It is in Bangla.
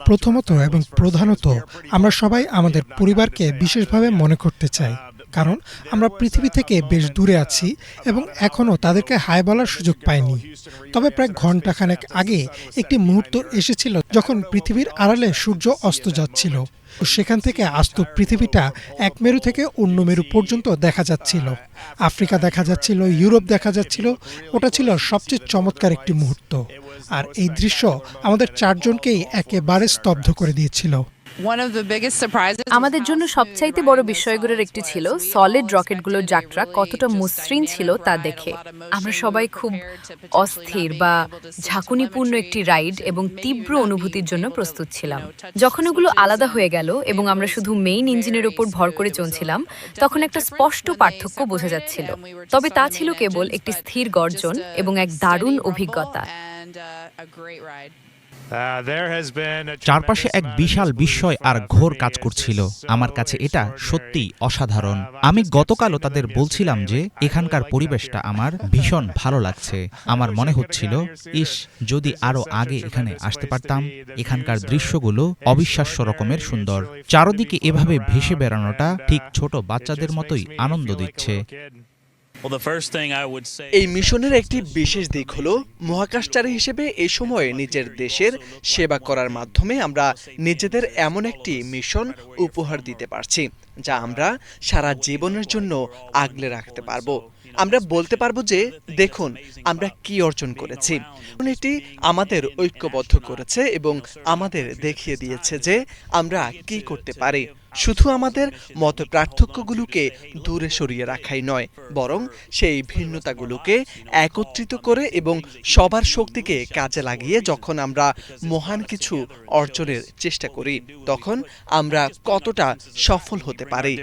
প্রথমত এবং প্রধানত আমরা সবাই আমাদের পরিবারকে বিশেষভাবে মনে করতে চাই, কারণ আমরা পৃথিবী থেকে বেশ দূরে আছি এবং এখনও তাদেরকে হাই বলার সুযোগ পাইনি। তবে প্রায় ঘণ্টাখানেক আগে একটি মুহূর্ত এসেছিল যখন পৃথিবীর আড়ালে সূর্য অস্ত যাচ্ছিল। সেখান থেকে আস্ত পৃথিবীটা এক মেরু থেকে অন্য মেরু পর্যন্ত দেখা যাচ্ছিল। আফ্রিকা দেখা যাচ্ছিল, ইউরোপ দেখা যাচ্ছিল। ওটা ছিল সবচেয়ে চমৎকার একটি মুহূর্ত, আর এই দৃশ্য আমাদের চারজনকেই একেবারে স্তব্ধ করে দিয়েছিল। আমাদের জন্য সবচাইতে বড় বিষয়গুলোর একটি ছিল সলিড রকেটগুলোর যাত্রা কতটা মসৃণ ছিল তা দেখে। আমরা সবাই খুব অস্থির বা ঝাঁকুনিপূর্ণ একটি রাইড এবং তীব্র অনুভূতির জন্য প্রস্তুত ছিলাম। যখন ওগুলো আলাদা হয়ে গেল এবং আমরা শুধু মেইন ইঞ্জিনের উপর ভর করে চলছিলাম, তখন একটা স্পষ্ট পার্থক্য বোঝা যাচ্ছিল। তবে তা ছিল কেবল একটি স্থির গর্জন এবং এক দারুণ অভিজ্ঞতা। চারপাশে এক বিশাল বিস্ময় আর ঘোর কাজ করছিল। আমার কাছে এটা সত্যিই অসাধারণ। আমি গতকালও তাদের বলছিলাম যে এখানকার পরিবেশটা আমার ভীষণ ভালো লাগছে। আমার মনে হচ্ছিল, ইস, যদি আরো আগে এখানে আসতে পারতাম। এখানকার দৃশ্যগুলো অবিশ্বাস্য রকমের সুন্দর। চারদিকে এভাবে ভেসে বেড়ানোটা ঠিক ছোট বাচ্চাদের মতোই আনন্দ দিচ্ছে। এই মিশনের একটি বিশেষ দিক হলো মহাকাশচারী হিসেবে এই সময়ে নিজের দেশের সেবা করার মাধ্যমে আমরা নিজেদের এমন একটি মিশন উপহার দিতে পারছি যা আমরা সারা জীবনের জন্য আগলে রাখতে পারবো। আমরা বলতে পারবো যে দেখুন আমরা কি অর্জন করেছি। এটি আমাদের ঐক্যবদ্ধ করেছে এবং আমাদের দেখিয়ে দিয়েছে যে আমরা কি করতে পারি। শুধু আমাদের মত পার্থক্যগুলোকে দূরে সরিয়ে রাখাই নয়, বরং সেই ভিন্নতাগুলোকে একত্রিত করে এবং সবার শক্তিকে কাজে লাগিয়ে যখন আমরা মহান কিছু অর্জনের চেষ্টা করি, তখন আমরা কতটা সফল হতে পারি।